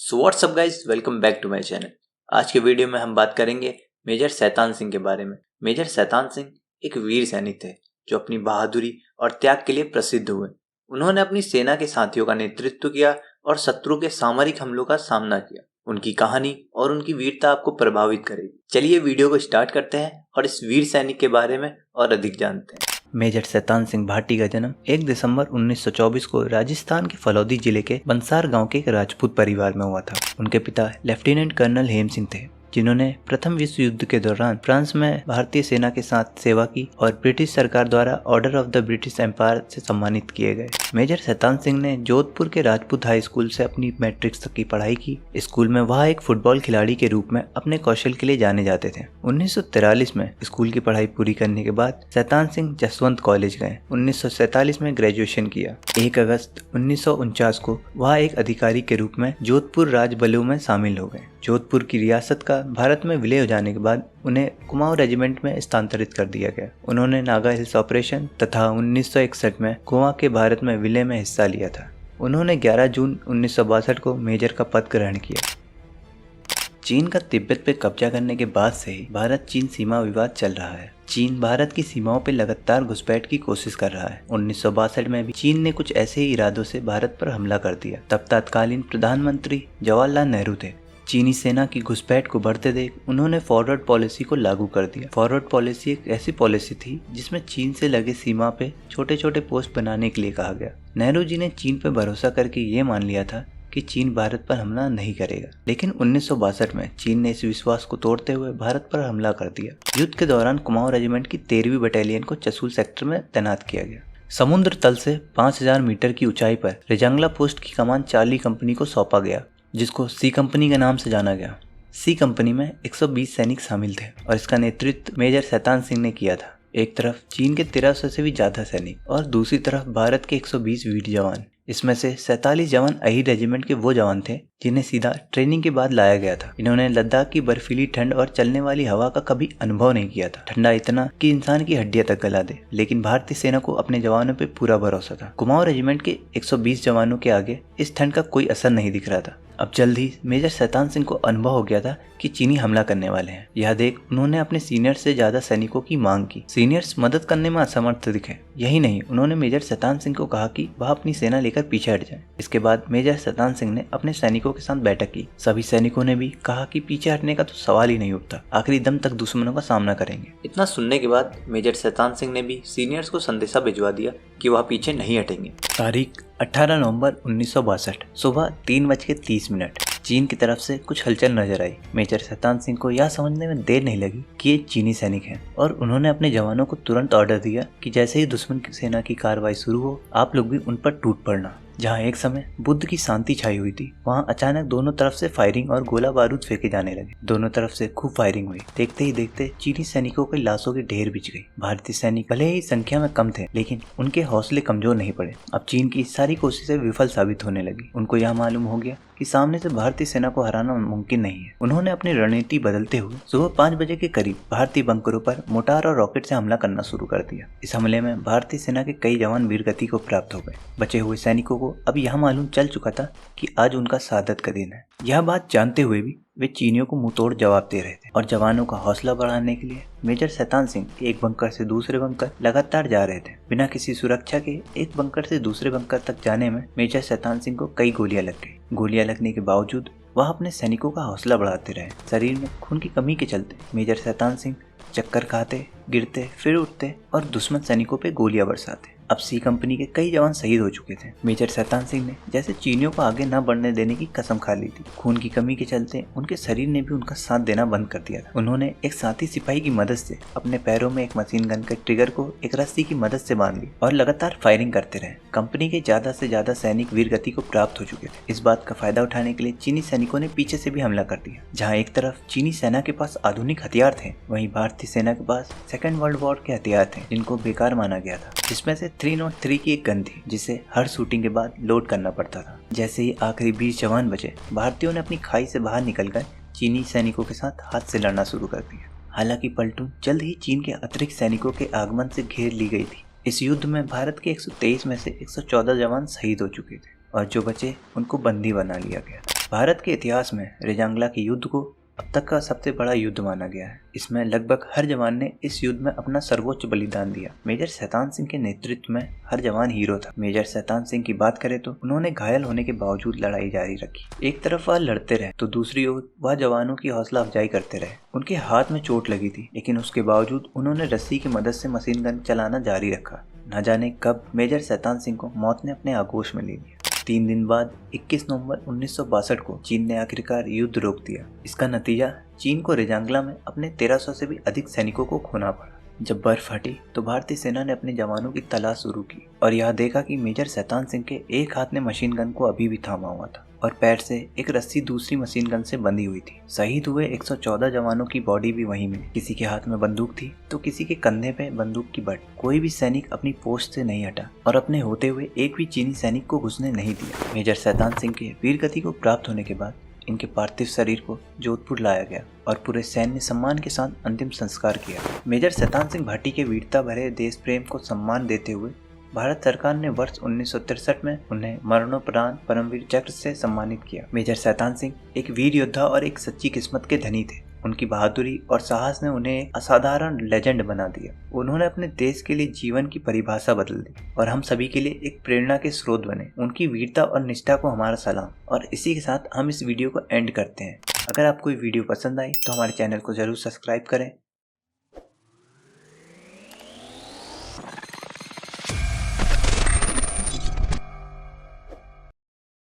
So what's up guys, welcome back to my channel. आज के video में हम बात करेंगे मेजर शैतान सिंह के बारे में। मेजर शैतान सिंह एक वीर सैनिक थे जो अपनी बहादुरी और त्याग के लिए प्रसिद्ध हुए। उन्होंने अपनी सेना के साथियों का नेतृत्व किया और शत्रु के सामरिक हमलों का सामना किया। उनकी कहानी और उनकी वीरता आपको प्रभावित करेगी। चलिए वीडियो को स्टार्ट करते हैं और इस वीर सैनिक के बारे में और अधिक जानते हैं। मेजर शैतान सिंह भाटी का जन्म 1 दिसंबर 1924 को राजस्थान के फलौदी जिले के बंसार गांव के एक राजपूत परिवार में हुआ था। उनके पिता लेफ्टिनेंट कर्नल हेम सिंह थे, जिन्होंने प्रथम विश्व युद्ध के दौरान फ्रांस में भारतीय सेना के साथ सेवा की और ब्रिटिश सरकार द्वारा order of the British empire से सम्मानित किए गए। मेजर शैतान सिंह ने जोधपुर के राजपूत हाई स्कूल से अपनी मैट्रिक्स तक की पढ़ाई की। स्कूल में वह एक फुटबॉल खिलाड़ी के रूप में अपने कौशल के लिए जाने जाते थे। 1943 में स्कूल की पढ़ाई पूरी करने के बाद शैतान सिंह जसवंत कॉलेज गए। 1947 में ग्रेजुएशन किया। 1 अगस्त 1949 को वह एक अधिकारी के रूप में जोधपुर राज बलों में शामिल हो गए। जोधपुर की रियासत का भारत में विलय हो जाने के बाद उन्हें कुमाऊं रेजिमेंट में स्थानांतरित कर दिया गया। उन्होंने नागा हिल्स ऑपरेशन तथा 1961 में गोवा के भारत में विलय में हिस्सा लिया था। उन्होंने 11 जून 1962 को मेजर का पद ग्रहण किया। चीन का तिब्बत पे कब्जा करने के बाद से ही भारत चीन सीमा विवाद चल रहा है। चीन भारत की सीमाओं पे लगातार घुसपैठ की कोशिश कर रहा है। 1962 में भी चीन ने कुछ ऐसे ही इरादों से भारत पर हमला कर दिया। तब तत्कालीन प्रधानमंत्री जवाहरलाल नेहरू थे। चीनी सेना की घुसपैठ को बढ़ते देख उन्होंने फॉरवर्ड पॉलिसी को लागू कर दिया। फॉरवर्ड पॉलिसी एक ऐसी पॉलिसी थी जिसमें चीन से लगे सीमा पे छोटे छोटे पोस्ट बनाने के लिए कहा गया। नेहरू जी ने चीन पर भरोसा करके ये मान लिया था कि चीन भारत पर हमला नहीं करेगा, लेकिन 1962 में चीन ने इस विश्वास को तोड़ते हुए भारत पर हमला कर दिया। युद्ध के दौरान कुमाऊं रेजिमेंट की 13वीं बटालियन को चसूल सेक्टर में तैनात किया गया। समुद्र तल से 5000 मीटर की ऊंचाई पर रेजांगला पोस्ट की कमान चार्ली कंपनी को सौंपा गया, जिसको सी कंपनी के नाम से जाना गया। सी कंपनी में 120 सैनिक शामिल थे और इसका नेतृत्व मेजर शैतान सिंह ने किया था। एक तरफ चीन के 1300 से भी ज्यादा सैनिक और दूसरी तरफ भारत के 120 वीर जवान। इसमें से 47 जवान अही रेजिमेंट के वो जवान थे जिन्हें सीधा ट्रेनिंग के बाद लाया गया था। इन्होंने लद्दाख की बर्फीली ठंड और चलने वाली हवा का कभी अनुभव नहीं किया था। ठंडा इतना कि इंसान की हड्डियां तक गला दे, लेकिन भारतीय सेना को अपने जवानों पे पूरा भरोसा था। कुमाऊं रेजिमेंट के 120 जवानों के आगे इस ठंड का कोई असर नहीं दिख रहा था। अब जल्द ही मेजर शैतान सिंह को अनुभव हो गया था कि चीनी हमला करने वाले हैं। यह देख उन्होंने अपने सीनियर्स से ज्यादा सैनिकों की मांग की। सीनियर्स मदद करने में असमर्थ दिखे। यही नहीं, उन्होंने मेजर शैतान सिंह को कहा कि वह अपनी सेना लेकर पीछे हट जाए। इसके बाद मेजर शैतान सिंह ने अपने सैनिकों के साथ बैठक की। सभी सैनिकों ने भी कहा कि पीछे हटने का तो सवाल ही नहीं उठता, आखिरी दम तक दुश्मनों का सामना करेंगे। इतना सुनने के बाद मेजर शैतान सिंह ने भी सीनियर्स को संदेशा भिजवा दिया कि वह पीछे नहीं हटेंगे। तारीख 18 नवंबर 1962 सुबह 3:30 चीन की तरफ से कुछ हलचल नजर आई। मेजर शैतान सिंह को यह समझने में देर नहीं लगी कि ये चीनी सैनिक हैं और उन्होंने अपने जवानों को तुरंत ऑर्डर दिया कि जैसे ही दुश्मन की सेना की कार्रवाई शुरू हो, आप लोग भी उन पर टूट पड़ना। जहाँ एक समय बुद्ध की शांति छाई हुई थी, वहाँ अचानक दोनों तरफ से फायरिंग और गोला बारूद फेंके जाने लगे। दोनों तरफ से खूब फायरिंग हुई। देखते ही देखते चीनी सैनिकों की लाशों के ढेर बिछ गई। भारतीय सैनिक भले ही संख्या में कम थे, लेकिन उनके हौसले कमजोर नहीं पड़े। अब चीन की सारी कोशिशें विफल साबित होने लगी। उनको यह मालूम हो गया कि सामने से भारतीय सेना को हराना मुमकिन नहीं है। उन्होंने अपनी रणनीति बदलते हुए सुबह 5 बजे के करीब भारतीय बंकरों पर मोटार और रॉकेट से हमला करना शुरू कर दिया। इस हमले में भारतीय सेना के कई जवान वीरगति को प्राप्त हो गए। बचे हुए सैनिकों को अब यह मालूम चल चुका था कि आज उनका शहादत का दिन है। यह बात जानते हुए भी वे चीनियों को मुंहतोड़ जवाब दे रहे थे और जवानों का हौसला बढ़ाने के लिए मेजर शैतान सिंह एक बंकर से दूसरे बंकर लगातार जा रहे थे। बिना किसी सुरक्षा के एक बंकर से दूसरे बंकर तक जाने में मेजर शैतान सिंह को कई गोलियां लग गई। गोलियां लगने के बावजूद वह अपने सैनिकों का हौसला बढ़ाते रहे। शरीर में खून की कमी के चलते मेजर शैतान सिंह चक्कर खाते, गिरते, फिर उठते और दुश्मन सैनिकों पे गोलियां बरसाते। अब सी कंपनी के कई जवान शहीद हो चुके थे। मेजर शैतान सिंह ने जैसे चीनियों को आगे न बढ़ने देने की कसम खा ली थी। खून की कमी के चलते उनके शरीर ने भी उनका साथ देना बंद कर दिया था। उन्होंने एक साथी सिपाही की मदद से अपने पैरों में एक मशीन गन के ट्रिगर को एक रस्सी की मदद से बांध लिया और लगातार फायरिंग करते रहे। कंपनी के ज्यादा से ज्यादा सैनिक वीरगति को प्राप्त हो चुके थे। इस बात का फायदा उठाने के लिए चीनी सैनिकों ने पीछे से भी हमला कर दिया। जहाँ एक तरफ चीनी सेना के पास आधुनिक हथियार थे, वहीं भारतीय सेना के पास सेकेंड वर्ल्ड वॉर के हथियार थे जिनको बेकार माना गया था। जिसमें से 303 की एक गन थी जिसे हर शूटिंग के बाद लोड करना पड़ता था। जैसे ही आखिरी 20 जवान बचे, भारतीयों ने अपनी खाई से बाहर निकलकर चीनी सैनिकों के साथ हाथ से लड़ना शुरू कर दिया। हालांकि पलटून जल्द ही चीन के अतिरिक्त सैनिकों के आगमन से घेर ली गई थी। इस युद्ध में भारत के 123 में से 114 जवान शहीद हो चुके थे और जो बचे उनको बंदी बना लिया गया। भारत के इतिहास में रेजांगला के युद्ध को अब तक का सबसे बड़ा युद्ध माना गया है। इसमें लगभग हर जवान ने इस युद्ध में अपना सर्वोच्च बलिदान दिया। मेजर शैतान सिंह के नेतृत्व में हर जवान हीरो था। मेजर शैतान सिंह की बात करें तो उन्होंने घायल होने के बावजूद लड़ाई जारी रखी। एक तरफ वह लड़ते रहे तो दूसरी ओर वह जवानों की हौसला अफजाई करते रहे। उनके हाथ में चोट लगी थी, लेकिन उसके बावजूद उन्होंने रस्सी की मदद से मशीन गन चलाना जारी रखा। न जाने कब मेजर शैतान सिंह को मौत ने अपने आगोश में ले लिया। 3 दिन बाद 21 नवंबर 1962 को चीन ने आखिरकार युद्ध रोक दिया। इसका नतीजा चीन को रेजांगला में अपने 1300 से भी अधिक सैनिकों को खोना पड़ा। जब बर्फ हटी तो भारतीय सेना ने अपने जवानों की तलाश शुरू की और यह देखा कि मेजर शैतान सिंह के एक हाथ ने मशीन गन को अभी भी थामा हुआ था और पैर से एक रस्सी दूसरी मशीन गन से बंधी हुई थी। शहीद हुए 114 जवानों की बॉडी भी वहीं मिली। किसी के हाथ में बंदूक थी तो किसी के कंधे पे बंदूक की बट। कोई भी सैनिक अपनी पोस्ट से नहीं हटा और अपने होते हुए एक भी चीनी सैनिक को घुसने नहीं दिया। मेजर शैतान सिंह के वीर गति को प्राप्त होने के बाद इनके पार्थिव शरीर को जोधपुर लाया गया और पूरे सैन्य सम्मान के साथ अंतिम संस्कार किया। मेजर शैतान सिंह भाटी के वीरता भरे देश प्रेम को सम्मान देते हुए भारत सरकार ने वर्ष 1963 में उन्हें मरणोपरांत परमवीर चक्र से सम्मानित किया। मेजर शैतान सिंह एक वीर योद्धा और एक सच्ची किस्मत के धनी थे। उनकी बहादुरी और साहस ने उन्हें एक असाधारण लेजेंड बना दिया। उन्होंने अपने देश के लिए जीवन की परिभाषा बदल दी और हम सभी के लिए एक प्रेरणा के स्रोत बने। उनकी वीरता और निष्ठा को हमारा सलाम। और इसी के साथ हम इस वीडियो को एंड करते हैं। अगर आपको ये वीडियो पसंद आई तो हमारे चैनल को जरूर सब्सक्राइब करें